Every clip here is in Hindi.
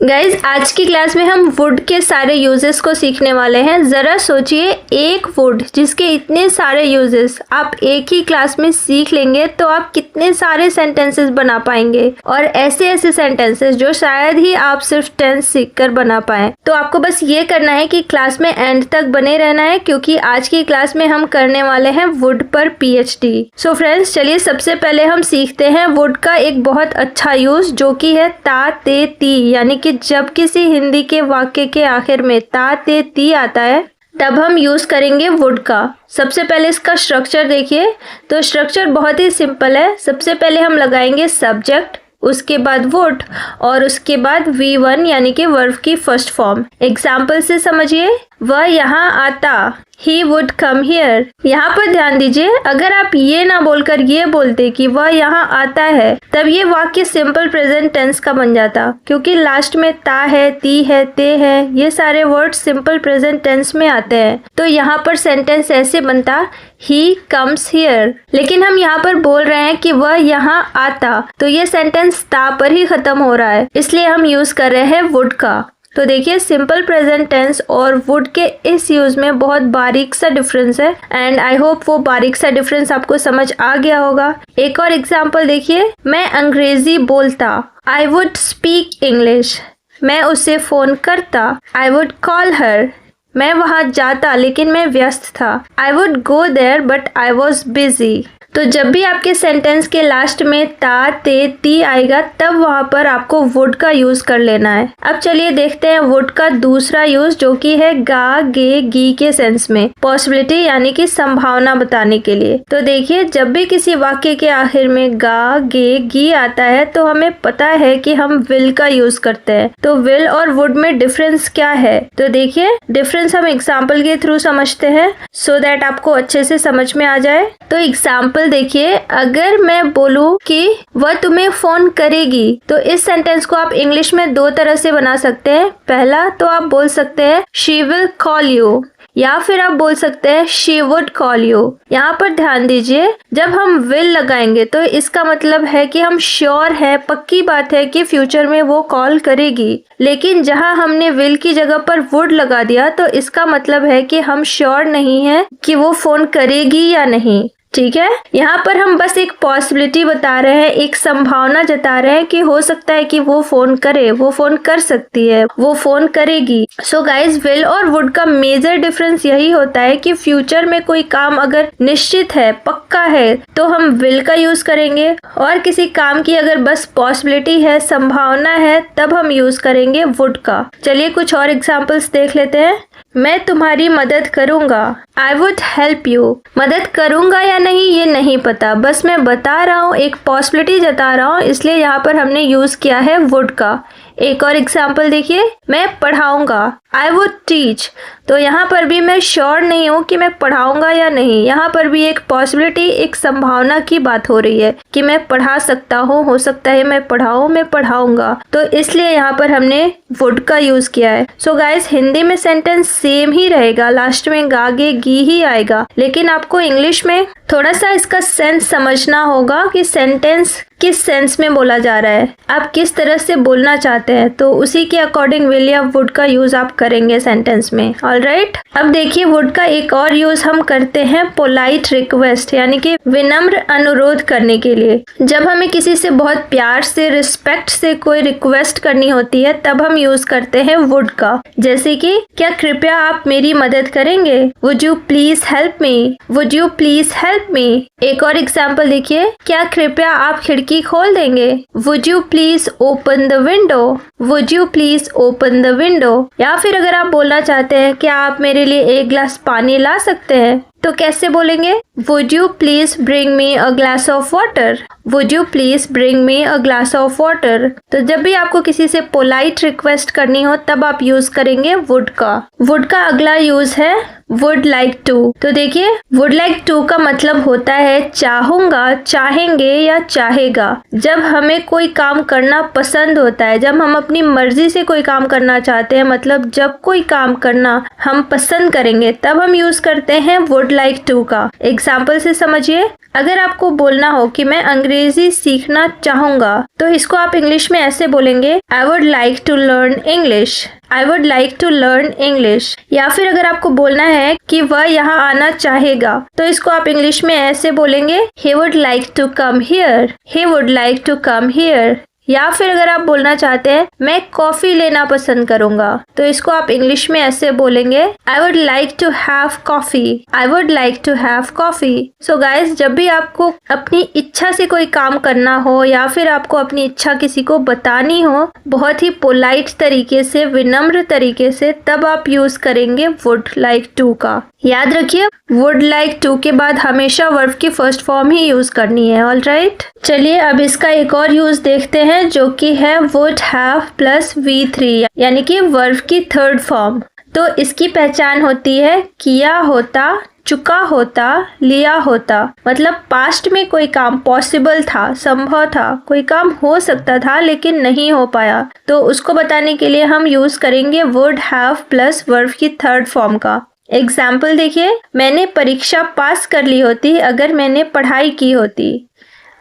गाइज आज की क्लास में हम वुड के सारे यूजेस को सीखने वाले हैं। जरा सोचिए, एक वुड जिसके इतने सारे यूजेस आप एक ही क्लास में सीख लेंगे तो आप कितने सारे सेंटेंसेस बना पाएंगे, और ऐसे ऐसे सेंटेंसेस जो शायद ही आप सिर्फ टेंस सीखकर बना पाए। तो आपको बस ये करना है कि क्लास में एंड तक बने रहना है, क्योंकि आज की क्लास में हम करने वाले हैं वुड पर पीएचडी। सो फ्रेंड्स, चलिए सबसे पहले हम सीखते हैं वुड का एक बहुत अच्छा यूज, जो कि है ता ते ती। यानी कि जब किसी हिंदी के वाक्य के आखिर में ता ते ती आता है तब हम यूज करेंगे वुड का। सबसे पहले इसका स्ट्रक्चर देखिए। तो स्ट्रक्चर बहुत ही सिंपल है। सबसे पहले हम लगाएंगे सब्जेक्ट, उसके बाद वुड, और उसके बाद V1 यानी कि वर्ब की फर्स्ट फॉर्म। एग्जाम्पल से समझिए, वह यहाँ आता, He would come here। यहाँ पर ध्यान दीजिए, अगर आप ये ना बोलकर ये बोलते कि वह यहाँ आता है, तब ये वाक्य सिंपल प्रेजेंट टेंस का बन जाता, क्योंकि लास्ट में ता है, ती है, ते है, ये सारे वर्ड सिंपल प्रेजेंट टेंस में आते हैं। तो यहाँ पर सेंटेंस ऐसे बनता, He comes here। लेकिन हम यहाँ पर बोल रहे हैं कि वह यहाँ आता, तो ये सेंटेंस ता पर ही खत्म हो रहा है, इसलिए हम यूज कर रहे हैं वुड का। तो देखिए, सिंपल प्रेजेंट टेंस और वुड के इस यूज में बहुत बारीक सा डिफरेंस है, एंड आई होप वो बारीक सा डिफरेंस आपको समझ आ गया होगा। एक और एग्जांपल देखिए, मैं अंग्रेजी बोलता, आई वुड स्पीक इंग्लिश। मैं उसे फोन करता, आई वुड कॉल हर। मैं वहां जाता लेकिन मैं व्यस्त था, I would go there but I was busy. तो जब भी आपके सेंटेंस के लास्ट में ता ते ती आएगा, तब वहां पर आपको वुड का यूज कर लेना है। अब चलिए देखते हैं वुड का दूसरा यूज, जो कि है गा गे गी के सेंस में, पॉसिबिलिटी यानी कि संभावना बताने के लिए। तो देखिए, जब भी किसी वाक्य के आखिर में गा गे गी आता है तो हमें पता है कि हम विल का यूज करते हैं। तो विल और वुड में डिफरेंस क्या है, तो देखिए डिफरेंस हम एग्जाम्पल के थ्रू समझते हैं, सो दैट आपको अच्छे से समझ में आ जाए। तो एग्जाम्पल देखिए, अगर मैं बोलूं कि वह तुम्हें फोन करेगी, तो इस सेंटेंस को आप इंग्लिश में दो तरह से बना सकते हैं। पहला तो आप बोल सकते हैं शी विल कॉल यू, या फिर आप बोल सकते हैं शी वुड कॉल यू। यहाँ पर ध्यान दीजिए, जब हम विल लगाएंगे तो इसका मतलब है कि हम श्योर है, पक्की बात है कि फ्यूचर में वो कॉल करेगी। लेकिन जहाँ हमने विल की जगह पर वुड लगा दिया, तो इसका मतलब है कि हम श्योर नहीं है कि वो फोन करेगी या नहीं। ठीक है, यहाँ पर हम बस एक पॉसिबिलिटी बता रहे हैं, एक संभावना जता रहे हैं कि हो सकता है कि वो फोन करे, वो फोन कर सकती है, वो फोन करेगी। सो गाइज, विल और वुड का मेजर डिफरेंस यही होता है कि फ्यूचर में कोई काम अगर निश्चित है, पक्का है, तो हम विल का यूज करेंगे, और किसी काम की अगर बस पॉसिबिलिटी है, संभावना है, तब हम यूज करेंगे वुड का। चलिए कुछ और एग्जाम्पल्स देख लेते हैं। मैं तुम्हारी मदद करूंगा, आई वुड हेल्प यू। मदद करूंगा या नहीं ये नहीं पता, बस मैं बता रहा हूँ, एक पॉसिबिलिटी जता रहा हूँ, इसलिए यहाँ पर हमने यूज किया है वुड का। एक और एग्जाम्पल देखिए, मैं पढ़ाऊंगा, आई वुड टीच। तो यहाँ पर भी मैं श्योर नहीं हूँ कि मैं पढ़ाऊंगा या नहीं, यहाँ पर भी एक पॉसिबिलिटी, एक संभावना की बात हो रही है कि मैं पढ़ा सकता हूँ, हो सकता है मैं पढ़ाऊँ, मैं पढ़ाऊंगा। तो इसलिए यहाँ पर हमने वुड का यूज किया है। सो गाइस, हिंदी में सेंटेंस सेम ही रहेगा, लास्ट में गा गे गी ही आएगा, लेकिन आपको इंग्लिश में थोड़ा सा इसका सेंस समझना होगा कि सेंटेंस किस सेंस में बोला जा रहा है, आप किस तरह से बोलना चाहते हैं, तो उसी के अकॉर्डिंग विल या वुड का यूज आप करेंगे सेंटेंस में। ऑलराइट, अब देखिए वुड का एक और यूज हम करते हैं पोलाइट रिक्वेस्ट, यानी कि विनम्र अनुरोध करने के लिए। जब हमें किसी से बहुत प्यार से, रिस्पेक्ट से कोई रिक्वेस्ट करनी होती है, तब हम यूज करते हैं वुड का। जैसे कि, क्या कृपया आप मेरी मदद करेंगे, would you please help me, would you please help me. एक और एग्जाम्पल देखिए, क्या कृपया आप खिड़की खोल देंगे, would you please open the window, would you please open the window. या फिर अगर आप बोलना चाहते हैं क्या आप मेरे लिए एक गिलास पानी ला सकते हैं, तो कैसे बोलेंगे, would you please bring me a glass of water, would you please bring me a glass of water. तो जब भी आपको किसी से पोलाइट रिक्वेस्ट करनी हो, तब आप यूज करेंगे वुड का। वुड का अगला यूज है वुड लाइक टू। तो देखिए वुड लाइक टू का मतलब होता है चाहूंगा, चाहेंगे या चाहेगा। जब हमें कोई काम करना पसंद होता है, जब हम अपनी मर्जी से कोई काम करना चाहते हैं, मतलब जब कोई काम करना हम पसंद करेंगे तब हम यूज करते हैं वुड लाइक टू का। एग्जाम्पल से समझिए, अगर आपको बोलना हो कि मैं अंग्रेजी सीखना चाहूंगा तो इसको आप इंग्लिश में ऐसे बोलेंगे, I would like to learn English. I would like to learn English. या फिर अगर आपको बोलना है कि वह यहाँ आना चाहेगा तो इसको आप इंग्लिश में ऐसे बोलेंगे, he would like to come here। he would like to come here। या फिर अगर आप बोलना चाहते हैं मैं कॉफी लेना पसंद करूंगा तो इसको आप इंग्लिश में ऐसे बोलेंगे, I would like to have coffee. I would like to have coffee. So guys, जब भी आपको अपनी इच्छा से कोई काम करना हो या फिर आपको अपनी इच्छा किसी को बतानी हो बहुत ही पोलाइट तरीके से, विनम्र तरीके से, तब आप यूज करेंगे वुड लाइक टू का। याद रखिए वुड लाइक टू के बाद हमेशा वर्ब की फर्स्ट फॉर्म ही यूज करनी है। ऑलराइट, चलिए अब इसका एक और यूज देखते हैं जो कि है वुड हैव प्लस V3 यानी कि वर्ब की थर्ड फॉर्म। तो इसकी पहचान होती है किया होता, चुका होता, लिया होता। मतलब पास्ट में कोई काम पॉसिबल था, संभव था, कोई काम हो सकता था लेकिन नहीं हो पाया, तो उसको बताने के लिए हम यूज करेंगे वुड हैव प्लस वर्ब की थर्ड फॉर्म का। एग्जाम्पल देखिए, मैंने परीक्षा पास कर ली होती अगर मैंने पढ़ाई की होती।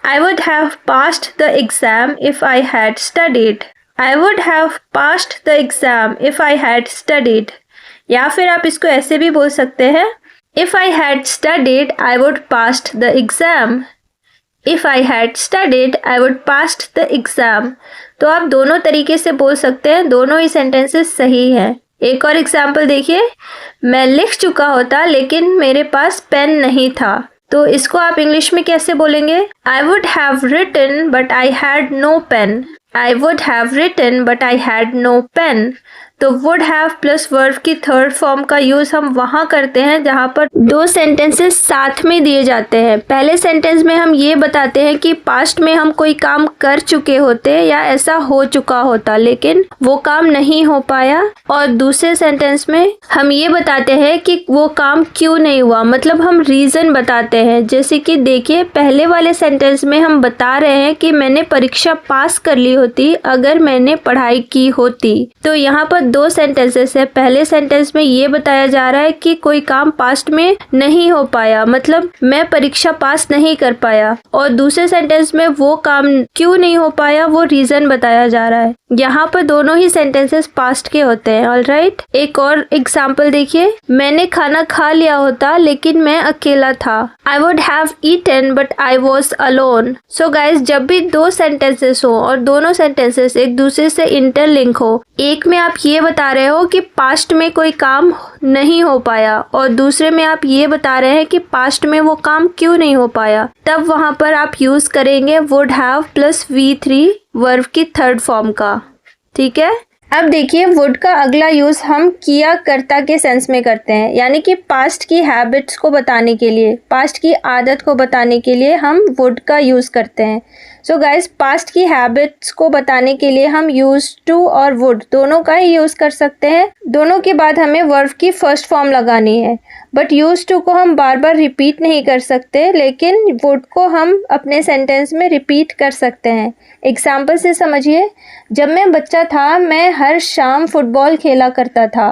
I would have passed the exam if I had studied। I would have passed the exam if I had studied। या फिर आप इसको ऐसे भी बोल सकते हैं, If I had studied, I would passed the exam। If I had studied, I would passed the exam। तो आप दोनों तरीके से बोल सकते हैं, दोनों ही सेंटेंसेस सही हैं। एक और एग्जाम्पल देखिए, मैं लिख चुका होता लेकिन मेरे पास पेन नहीं था। तो इसको आप इंग्लिश में कैसे बोलेंगे, I would have written but I had no pen. I would have written but I had no pen. तो वुड हैव प्लस वर्ब की थर्ड फॉर्म का यूज हम वहां करते हैं जहां पर दो सेंटेंसेस साथ में दिए जाते हैं। पहले सेंटेंस में हम ये बताते हैं कि पास्ट में हम कोई काम कर चुके होते या ऐसा हो चुका होता लेकिन वो काम नहीं हो पाया, और दूसरे सेंटेंस में हम ये बताते हैं कि वो काम क्यों नहीं हुआ, मतलब हम रीजन बताते हैं। जैसे कि देखिए पहले वाले सेंटेंस में हम बता रहे हैं कि मैंने परीक्षा पास कर ली होती अगर मैंने पढ़ाई की होती। तो यहाँ पर दो सेंटेंसेस है। पहले सेंटेंस में ये बताया जा रहा है कि कोई काम पास्ट में नहीं हो पाया, मतलब मैं परीक्षा पास नहीं कर पाया, और दूसरे सेंटेंस में वो काम क्यों नहीं हो पाया वो रीजन बताया जा रहा है। यहाँ पर दोनों ही सेंटेंसेस पास्ट के होते हैं। ऑलराइट, एक और एग्जाम्पल देखिए, मैंने खाना खा लिया होता लेकिन मैं अकेला था। I would have eaten but I was alone. So guys, जब भी दो सेंटेंसेस हो और दोनों सेंटेंसेस एक दूसरे से इंटरलिंक हो, एक में आप ये बता रहे हो कि पास्ट में कोई काम नहीं हो पाया और दूसरे में आप ये बता रहे हैं कि पास्ट में वो काम क्यों नहीं हो पाया, तब वहां पर आप यूज करेंगे would have plus V3 verb की थर्ड फॉर्म का। ठीक है, अब देखिए वुड का अगला यूज हम किया कर्ता के सेंस में करते हैं, यानी कि पास्ट की हैबिट्स को बताने के लिए, पास्ट की आदत को बताने के लिए हम वुड का यूज करते हैं। सो गाइज, पास्ट की हैबिट्स को बताने के लिए हम यूज टू और वुड दोनों का ही यूज कर सकते हैं। दोनों के बाद हमें वर्ब की फर्स्ट फॉर्म लगानी है, बट यूज टू को हम बार बार रिपीट नहीं कर सकते, लेकिन वुड को हम अपने सेंटेंस में रिपीट कर सकते हैं। एग्जाम्पल से समझिए, जब मैं बच्चा था मैं हर शाम फुटबॉल खेला करता था।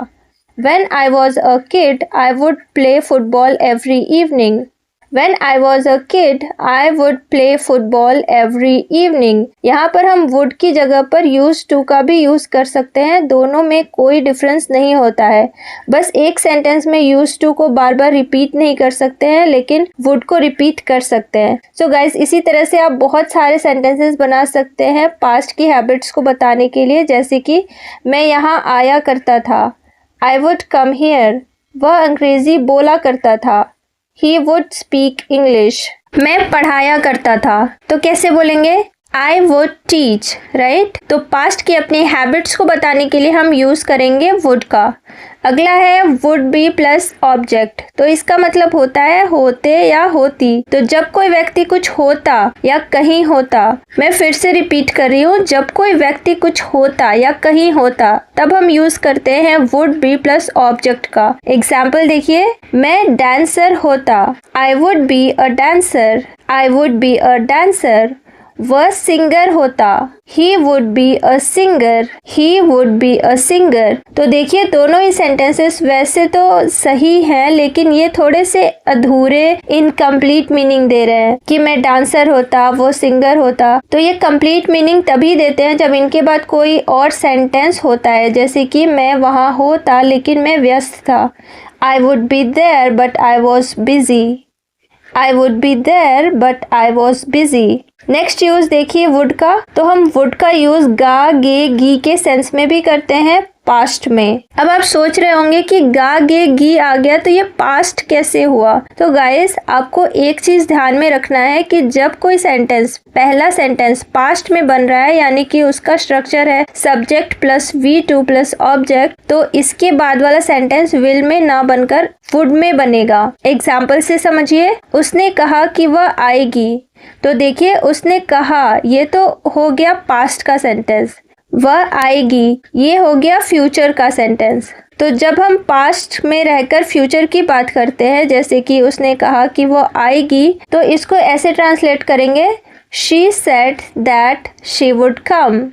When I was a kid, I would play football every evening। When I was a kid, I would play football every evening। यहाँ पर हम would की जगह पर use to का भी यूज कर सकते हैं, दोनों में कोई डिफरेंस नहीं होता है। बस एक सेंटेंस में use to को बार बार रिपीट नहीं कर सकते हैं, लेकिन would को रिपीट कर सकते हैं। सो गाइज, इसी तरह से आप बहुत सारे सेंटेंसेस बना सकते हैं पास्ट की हैबिट्स को बताने के लिए, जैसे कि मैं यहाँ आया करता था, I would come here। वह अंग्रेजी बोला करता था, He would speak English। मैं पढ़ाया करता था, तो कैसे बोलेंगे, आई वुड टीच, राइट। तो पास्ट की अपनी हैबिट्स को बताने के लिए हम यूज करेंगे वुड का। अगला है वुड बी प्लस ऑब्जेक्ट। तो इसका मतलब होता है होते या होती। तो जब कोई व्यक्ति कुछ होता या कहीं होता, मैं फिर से रिपीट कर रही हूँ, जब कोई व्यक्ति कुछ होता या कहीं होता तब हम यूज करते हैं वुड बी प्लस ऑब्जेक्ट का। एग्जाम्पल देखिए, मैं डांसर होता, आई would be a dancer, I would be a dancer. वह सिंगर होता, he would be a singer, he would be a singer. तो देखिए दोनों ही सेंटेंसेस वैसे तो सही हैं, लेकिन ये थोड़े से अधूरे, इनकम्प्लीट मीनिंग दे रहे हैं कि मैं डांसर होता, वो सिंगर होता। तो ये कंप्लीट मीनिंग तभी देते हैं जब इनके बाद कोई और सेंटेंस होता है, जैसे कि मैं वहाँ होता लेकिन मैं व्यस्त था, I would be there but I was busy, I would be there but I was busy. Next use देखिए वुड का। तो हम वुड का यूज गा, गे, गी के सेंस में भी करते हैं पास्ट में। अब आप सोच रहे होंगे कि गा, गे, गी आ गया तो ये पास्ट कैसे हुआ। तो गाइस आपको एक चीज ध्यान में रखना है कि जब कोई सेंटेंस, पहला सेंटेंस पास्ट में बन रहा है, यानी कि उसका स्ट्रक्चर है subject plus V2 plus object, तो इसके बाद वाला सेंटेंस विल में ना बनकर वुड में बनेगा। एग्जाम्पल से समझिए, उसने कहा कि वह आएगी। तो देखिए उसने कहा, ये तो हो गया पास्ट का सेंटेंस, वह आएगी ये हो गया फ्यूचर का सेंटेंस। तो जब हम पास्ट में रहकर फ्यूचर की बात करते हैं, जैसे कि उसने कहा कि वो आएगी, तो इसको ऐसे ट्रांसलेट करेंगे, she said that she would come,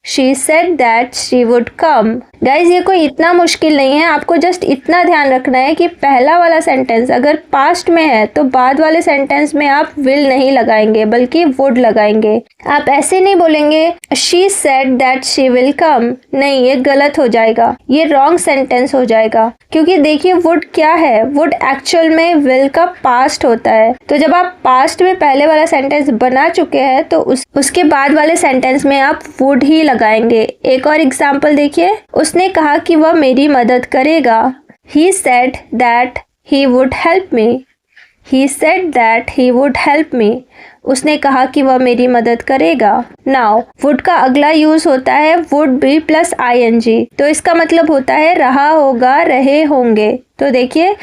she said that she would come. Guys ये कोई इतना मुश्किल नहीं है, आपको जस्ट इतना ध्यान रखना है कि पहला वाला सेंटेंस अगर पास्ट में है तो बाद वाले सेंटेंस में आप विल नहीं लगाएंगे बल्कि वुड लगाएंगे। आप ऐसे नहीं बोलेंगे she said that she will come, नहीं, ये गलत हो जाएगा, ये रॉन्ग सेंटेंस हो जाएगा। क्योंकि देखिए वुड क्या है, वुड एक्चुअल में विल का पास्ट होता है। तो जब आप पास्ट में पहले वाला सेंटेंस बना चुके हैं तो उसके बाद वाले सेंटेंस में आप वुड ही लगाएंगे। एक और एग्जाम्पल देखिए, उसने कहा कि वह मेरी मदद करेगा, he said that he would help me, he said that he would help me। उसने कहा कि वह मेरी मदद करेगा। नाउ वुड का अगला यूज होता है वुड बी प्लस ING। तो इसका मतलब होता है रहा होगा, रहे होंगे। तो देखिए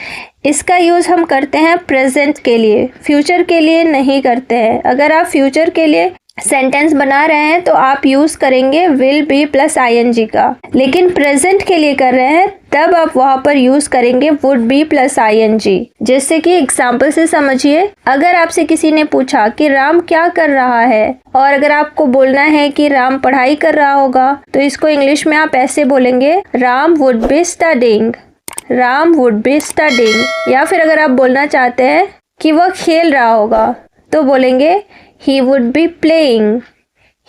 इसका यूज हम करते हैं प्रेजेंट के लिए, फ्यूचर के लिए नहीं करते हैं। अगर आप फ्यूचर के लिए सेंटेंस बना रहे हैं तो आप यूज करेंगे विल बी प्लस ING का, लेकिन प्रेजेंट के लिए कर रहे हैं तब आप वहां पर यूज करेंगे वुड बी प्लस ING। जैसे कि एग्जाम्पल से समझिए, अगर आपसे किसी ने पूछा कि राम क्या कर रहा है, और अगर आपको बोलना है कि राम पढ़ाई कर रहा होगा, तो इसको इंग्लिश में आप ऐसे बोलेंगे, Ram would be studying, Ram would be studying. या फिर अगर आप बोलना चाहते हैं कि वह खेल रहा होगा तो बोलेंगे he would be playing,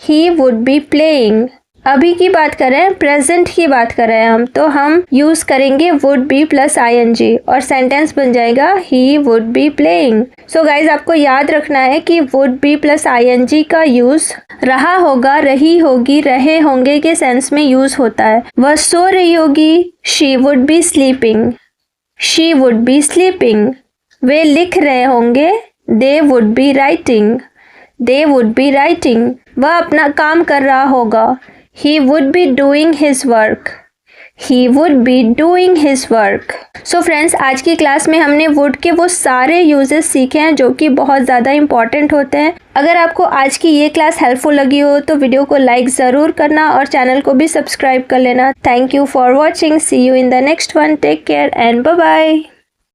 he would be playing। अभी की बात करें, प्रेजेंट की बात करें हम, तो हम यूज करेंगे would be प्लस ING और सेंटेंस बन जाएगा he would be playing। So guys आपको याद रखना है कि would be प्लस ING का यूज रहा होगा, रही होगी, रहे होंगे के सेंस में यूज होता है। वह सो रही होगी, she would be sleeping, she would be sleeping। वे लिख रहे होंगे, they would be writing, they would be writing। वह अपना काम कर रहा होगा, he would be doing his work, he would be doing his work। So friends, आज की क्लास में हमने would के वो सारे यूजेस सीखे हैं जो कि बहुत ज़्यादा इंपॉर्टेंट होते हैं। अगर आपको आज की ये क्लास हेल्पफुल लगी हो तो वीडियो को लाइक ज़रूर करना और चैनल को भी सब्सक्राइब कर लेना। Thank you for watching, see you in the next one, take care and bye bye.